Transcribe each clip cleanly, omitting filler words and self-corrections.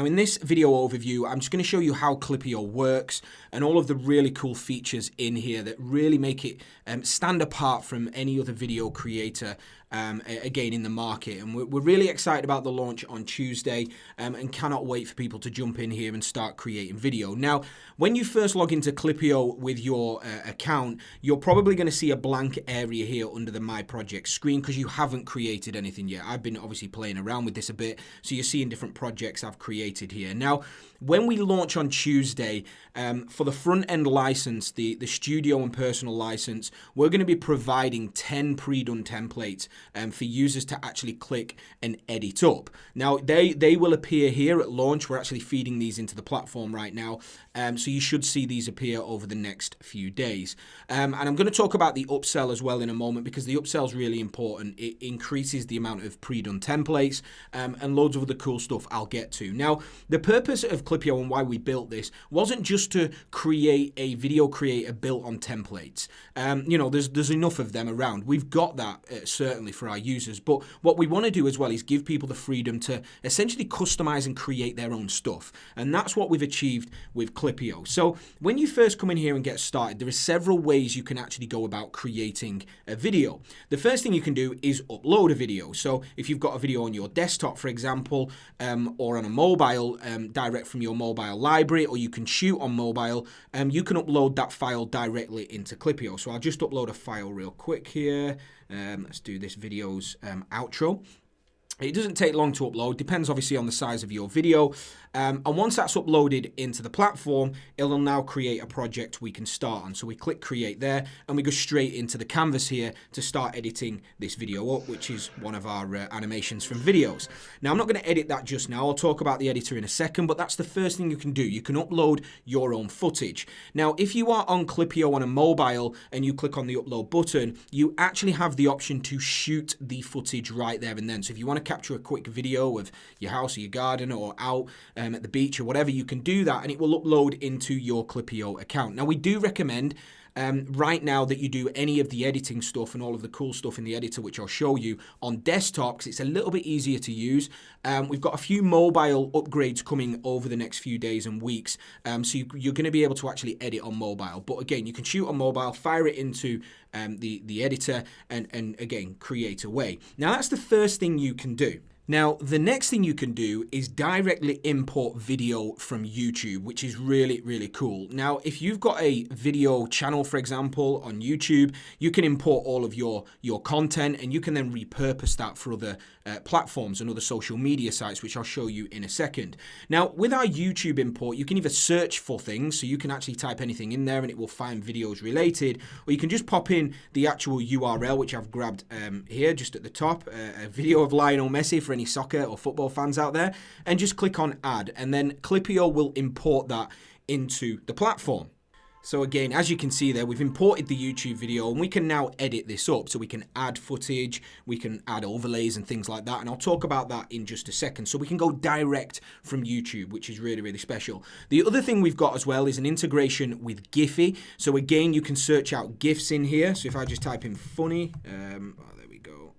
Now in this video overview, I'm just going to show you how Klippyo works and all of the really cool features in here that really make it stand apart from any other video creator again in the market. And we're really excited about the launch on Tuesday and cannot wait for people to jump in here and start creating video. Now, when you first log into Klippyo with your account, you're probably going to see a blank area here under the My Project screen because you haven't created anything yet. I've been obviously playing around with this a bit, so you're seeing different projects I've created here. Now, when we launch on Tuesday, for the front-end license, the studio and personal license, we're going to be providing 10 pre-done templates for users to actually click and edit up. Now, they will appear here at launch. We're actually feeding these into the platform right now, so you should see these appear over the next few days. And I'm going to talk about the upsell as well in a moment because the upsell is really important. It increases the amount of pre-done templates and loads of other cool stuff I'll get to. Now, the purpose of Klippyo and why we built this wasn't just to create a video creator built on templates. You know, there's enough of them around. We've got that certainly for our users, but what we want to do as well is give people the freedom to essentially customize and create their own stuff, and that's what we've achieved with Klippyo. So when you first come in here and get started, there are several ways you can actually go about creating a video. The first thing you can do is upload a video. So if you've got a video on your desktop, for example, or on a mobile, direct from your mobile library, or you can shoot on mobile, you can upload that file directly into Klippyo. So I'll just upload a file real quick here. Let's do this video's outro. It doesn't take long to upload, depends obviously on the size of your video. And once that's uploaded into the platform, it'll now create a project we can start on. So we click create there and we go straight into the canvas here to start editing this video up, which is one of our animations from videos. Now, I'm not going to edit that just now. I'll talk about the editor in a second, but that's the first thing you can do. You can upload your own footage. Now, if you are on Klippyo on a mobile and you click on the upload button, you actually have the option to shoot the footage right there and then. So if you want to capture a quick video of your house or your garden or out at the beach or whatever, you can do that and it will upload into your Klippyo account. Now, we do recommend right now that you do any of the editing stuff and all of the cool stuff in the editor, which I'll show you on desktop because it's a little bit easier to use. We've got a few mobile upgrades coming over the next few days and weeks, so you're going to be able to actually edit on mobile. But again, you can shoot on mobile, fire it into the editor, and again, create away. Now, that's the first thing you can do. Now, the next thing you can do is directly import video from YouTube, which is really, really cool. Now, if you've got a video channel, for example, on YouTube, you can import all of your content and you can then repurpose that for other platforms and other social media sites, which I'll show you in a second. Now, with our YouTube import, you can either search for things, so you can actually type anything in there and it will find videos related, or you can just pop in the actual URL, which I've grabbed here just at the top, a video of Lionel Messi for any soccer or football fans out there, and just click on add, and then Klippyo will import that into the platform. So again, as you can see there, we've imported the YouTube video and we can now edit this up. So we can add footage, we can add overlays and things like that. And I'll talk about that in just a second. So we can go direct from YouTube, which is really, really special. The other thing we've got as well is an integration with Giphy. So again, you can search out GIFs in here. So if I just type in funny, there we go.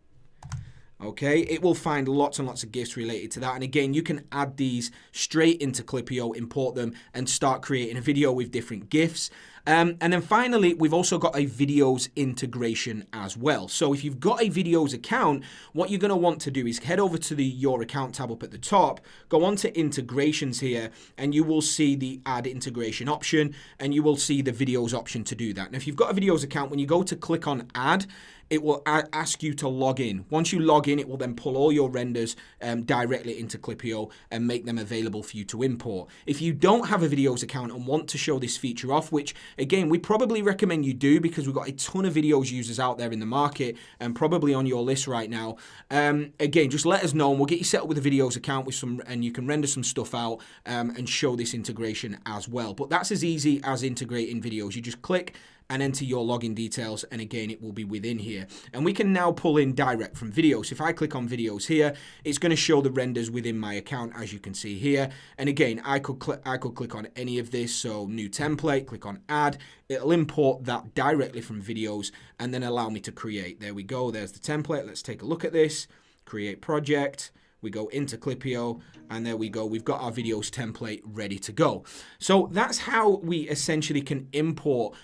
Okay, it will find lots and lots of GIFs related to that. And again, you can add these straight into Klippyo, import them, and start creating a video with different GIFs. And then finally, we've also got a videos integration as well. So if you've got a videos account, what you're going to want to do is head over to the Your Account tab up at the top, go on to integrations here, and you will see the add integration option, and you will see the videos option to do that. Now, if you've got a videos account, when you go to click on add, it will ask you to log in. Once you log in, it will then pull all your renders directly into Klippyo and make them available for you to import. If you don't have a videos account and want to show this feature off, which again, we probably recommend you do because we've got a ton of videos users out there in the market and probably on your list right now. Again, just let us know and we'll get you set up with a videos account with and you can render some stuff out and show this integration as well. But that's as easy as integrating videos. You just click and enter your login details, and again, it will be within here. And we can now pull in direct from videos. So if I click on videos here, it's going to show the renders within my account, as you can see here. And again, I could click on any of this. So new template, click on add. It'll import that directly from videos and then allow me to create. There we go. There's the template. Let's take a look at this. Create project. we go into Klippyo, and there we go. We've got our videos template ready to go. So that's how we essentially can import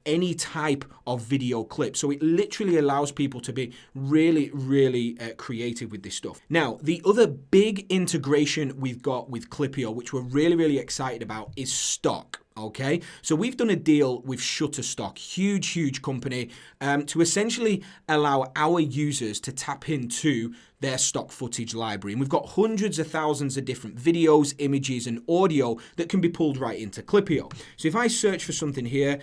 any type of video clip. So it literally allows people to be really, really creative with this stuff. Now, the other big integration we've got with Klippyo, which we're really, really excited about, is stock. Okay, so we've done a deal with Shutterstock, huge company, to essentially allow our users to tap into their stock footage library. And we've got hundreds of thousands of different videos, images, and audio that can be pulled right into Klippyo. So if I search for something here,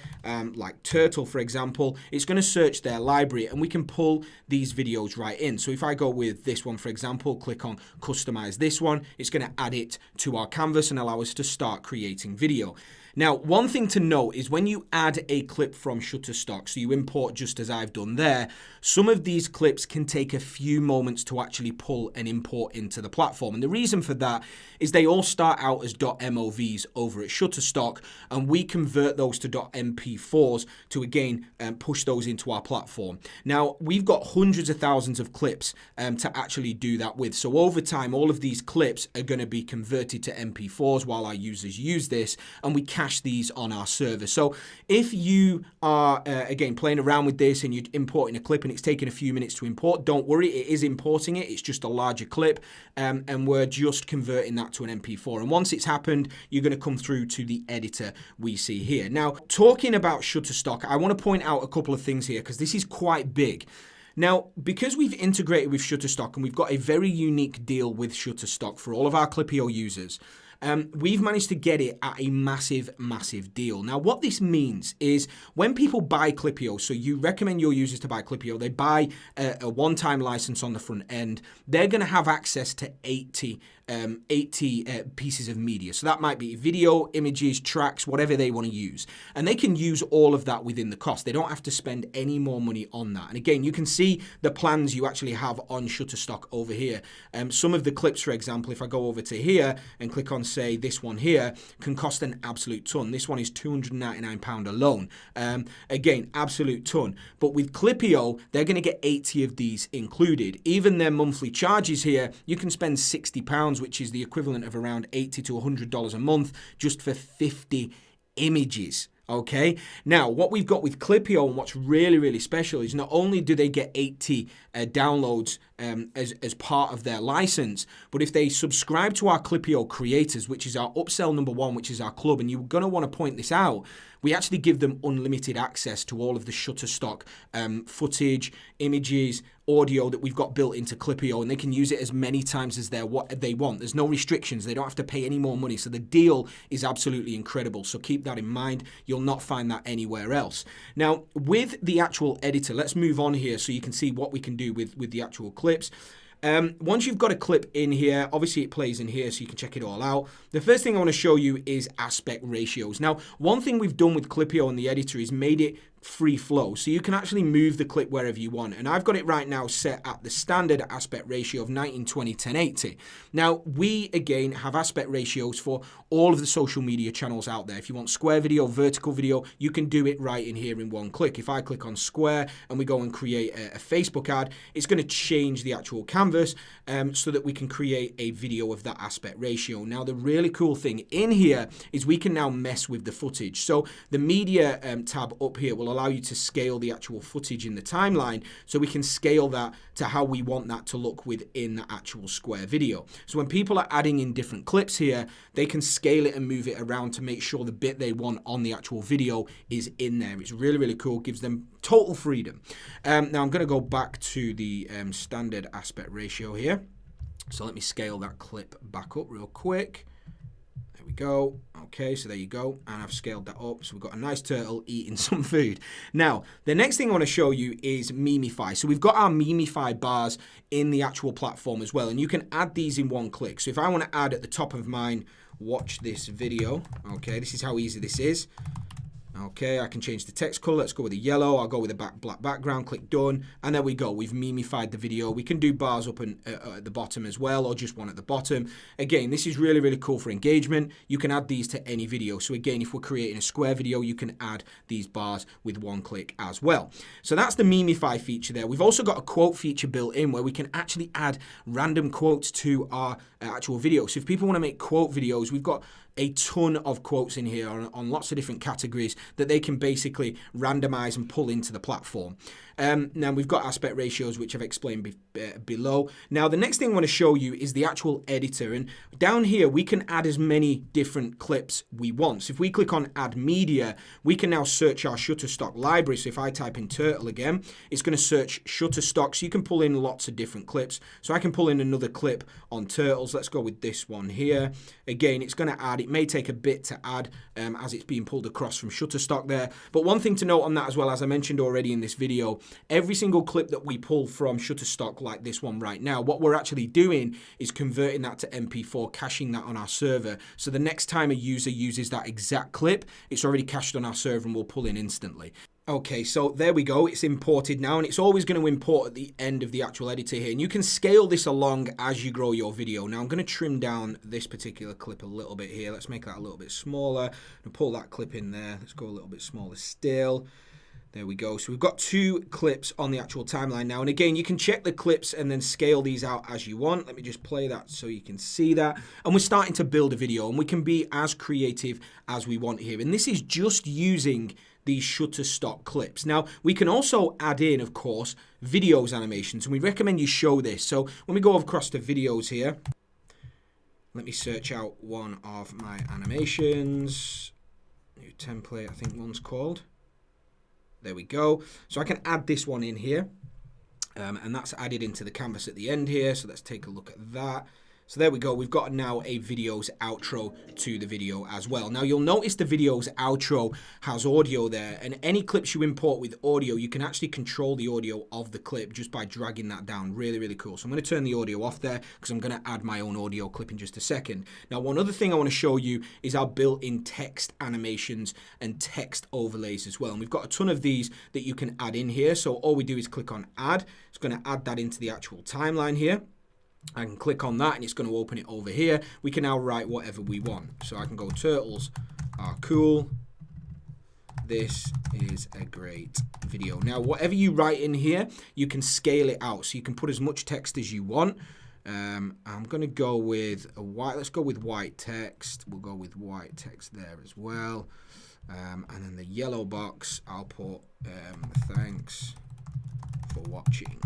like turtle, for example, it's going to search their library, and we can pull these videos right in. So if I go with this one, for example, click on customize this one, it's going to add it to our canvas and allow us to start creating video. Now, one thing to note is when you add a clip from Shutterstock, so you import just as I've done there, some of these clips can take a few moments to actually pull and import into the platform. And the reason for that is they all start out as .movs over at Shutterstock, and we convert those to .mp4s to, again, push those into our platform. Now, we've got hundreds of thousands of clips to actually do that with. So over time, all of these clips are going to be converted to MP4s while our users use this, and we cache these on our server. So if you are, again, playing around with this and you're importing a clip and it's taking a few minutes to import, don't worry, it is importing it. It's just a larger clip, and we're just converting that to an MP4. And once it's happened, you're going to come through to the editor we see here. Now, talking about Shutterstock, I want to point out a couple of things here because this is quite big. Now, because we've integrated with Shutterstock and we've got a very unique deal with Shutterstock for all of our Klippyo users, we've managed to get it at a massive deal. Now, what this means is when people buy Klippyo, so you recommend your users to buy Klippyo, they buy a one-time license on the front end, they're going to have access to 80 pieces of media. So that might be video, images, tracks, whatever they want to use. And they can use all of that within the cost. They don't have to spend any more money on that. And again, you can see the plans you actually have on Shutterstock over here. Some of the clips, for example, if I go over to here and click on, say, this one here, can cost an absolute ton. This one is £299 alone. Again, absolute ton. But with Klippyo, they're going to get 80 of these included. Even their monthly charges here, you can spend £60, which is the equivalent of around $80 to $100 a month, just for 50 images. Okay, now what we've got with Klippyo and what's really, really special is not only do they get 80 downloads as part of their license, but if they subscribe to our Klippyo creators, which is our upsell number one, which is our club, and you're going to want to point this out, we actually give them unlimited access to all of the Shutterstock footage, images, audio that we've got built into Klippyo, and they can use it as many times as they want. There's no restrictions. They don't have to pay any more money. So the deal is absolutely incredible. So keep that in mind. You'll not find that anywhere else. Now, with the actual editor, let's move on here so you can see what we can do with the actual clips. Once you've got a clip in here, obviously it plays in here so you can check it all out. The first thing I want to show you is aspect ratios. Now, one thing we've done with Klippyo and the editor is made it free flow, so you can actually move the clip wherever you want, and I've got it right now set at the standard aspect ratio of 1920 1080. Now, we again have aspect ratios for all of the social media channels out there. If you want square video, vertical video, you can do it right in here in one click. If I click on square and we go and create a Facebook ad, it's going to change the actual canvas so that we can create a video of that aspect ratio. Now, the really cool thing in here is we can now mess with the footage. So the media tab up here will allow you to scale the actual footage in the timeline, so we can scale that to how we want that to look within the actual square video. So when people are adding in different clips here, they can scale it and move it around to make sure the bit they want on the actual video is in there. It's really, really cool. Gives them total freedom. Now I'm going to go back to the standard aspect ratio here. So let me scale that clip back up real quick. There we go. Okay, so there you go. And I've scaled that up. So we've got a nice turtle eating some food. Now, the next thing I want to show you is Memify. So we've got our Memify bars in the actual platform as well. And you can add these in one click. So if I want to add at the top of mine, watch this video. Okay, this is how easy this is. Okay, I can change the text color. Let's go with the yellow. I'll go with a black background. Click done. And there we go. We've memified the video. We can do bars up and at the bottom as well, or just one at the bottom. Again, this is really, really cool for engagement. You can add these to any video. So again, if we're creating a square video, you can add these bars with one click as well. So that's the memify feature there. We've also got a quote feature built in where we can actually add random quotes to our actual video. So if people want to make quote videos, we've got a ton of quotes in here on lots of different categories that they can basically randomize and pull into the platform. Now we've got aspect ratios, which I've explained below. Now the next thing I want to show you is the actual editor, and down here we can add as many different clips we want. So if we click on add media, we can now search our Shutterstock library. So if I type in turtle again, it's going to search Shutterstock, so you can pull in lots of different clips. So I can pull in another clip on turtles. Let's go with this one here. Again, it's going to add, it may take a bit to add as it's being pulled across from Shutterstock there. But one thing to note on that as well, as I mentioned already in this video, every single clip that we pull from Shutterstock, like this one right now, what we're actually doing is converting that to MP4, caching that on our server. So the next time a user uses that exact clip, it's already cached on our server and we'll pull in instantly. Okay, so there we go. It's imported now, and it's always going to import at the end of the actual editor here. And you can scale this along as you grow your video. Now, I'm going to trim down this particular clip a little bit here. Let's make that a little bit smaller and pull that clip in there. Let's go a little bit smaller still. There we go. So we've got 2 clips on the actual timeline now. And again, you can check the clips and then scale these out as you want. Let me just play that so you can see that. And we're starting to build a video, and we can be as creative as we want here. And this is just using these Shutterstock clips. Now, we can also add in, of course, videos animations, and we recommend you show this. So when we go across to videos here, let me search out one of my animations. New template, I think one's called. There we go. So I can add this one in here, and that's added into the canvas at the end here. So let's take a look at that. So there we go. We've got now a video's outro to the video as well. Now you'll notice the video's outro has audio there, and any clips you import with audio, you can actually control the audio of the clip just by dragging that down. Really, really cool. So I'm going to turn the audio off there because I'm going to add my own audio clip in just a second. Now, one other thing I want to show you is our built-in text animations and text overlays as well. And we've got a ton of these that you can add in here. So all we do is click on add. It's going to add that into the actual timeline here. I can click on that and it's going to open it over here. We can now write whatever we want. So I can go, turtles are cool. This is a great video. Now, whatever you write in here, you can scale it out. So you can put as much text as you want. I'm going to go with a white. Let's go with white text. We'll go with white text there as well. And then the yellow box, I'll put thanks for watching.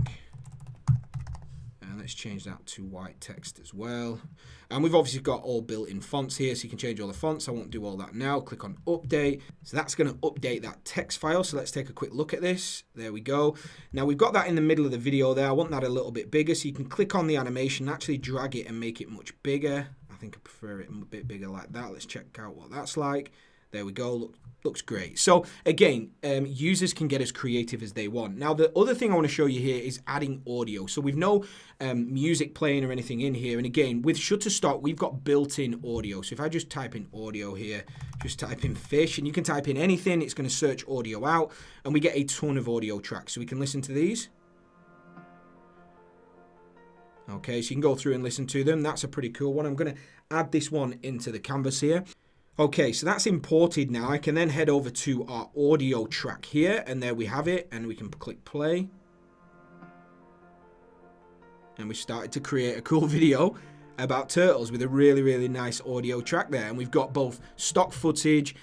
And let's change that to white text as well. And we've obviously got all built-in fonts here, so you can change all the fonts. I won't do all that now. Click on update. So that's going to update that text file. So let's take a quick look at this. There we go. Now we've got that in the middle of the video there. I want that a little bit bigger, so you can click on the animation, actually drag it and make it much bigger. I think I prefer it a bit bigger like that. Let's check out what that's like. There we go. Looks great. So again, users can get as creative as they want. Now, the other thing I want to show you here is adding audio. So we've no music playing or anything in here. And again, with Shutterstock, we've got built-in audio. So if I just type in audio here, just type in fish, and you can type in anything. It's going to search audio out, and we get a ton of audio tracks. So we can listen to these. Okay, so you can go through and listen to them. That's a pretty cool one. I'm going to add this one into the canvas here. Okay, so that's imported now. I can then head over to our audio track here, and there we have it, and we can click play. And we started to create a cool video about turtles with a really, really nice audio track there. And we've got both stock footage,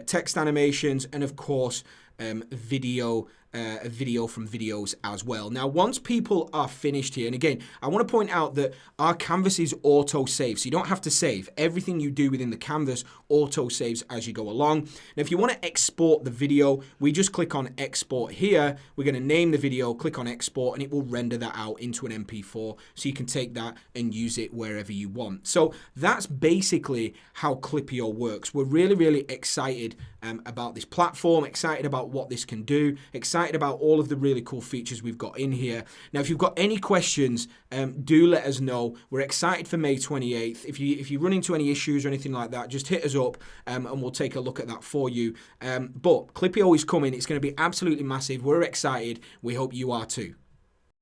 text animations, and of course, video from videos as well. Now, once people are finished here, and again, I want to point out that our canvas is auto save, so you don't have to save. Everything you do within the canvas auto saves as you go along. Now, if you want to export the video, we just click on export here. We're going to name the video, click on export, and it will render that out into an MP4, so you can take that and use it wherever you want. So that's basically how Klippyo works. We're really, really excited about this platform, excited about what this can do, excited excited about all of the really cool features we've got in here. Now, if you've got any questions, do let us know. We're excited for May 28th. If you run into any issues or anything like that, just hit us up and we'll take a look at that for you. But Klippyo is coming. It's going to be absolutely massive. We're excited. We hope you are too.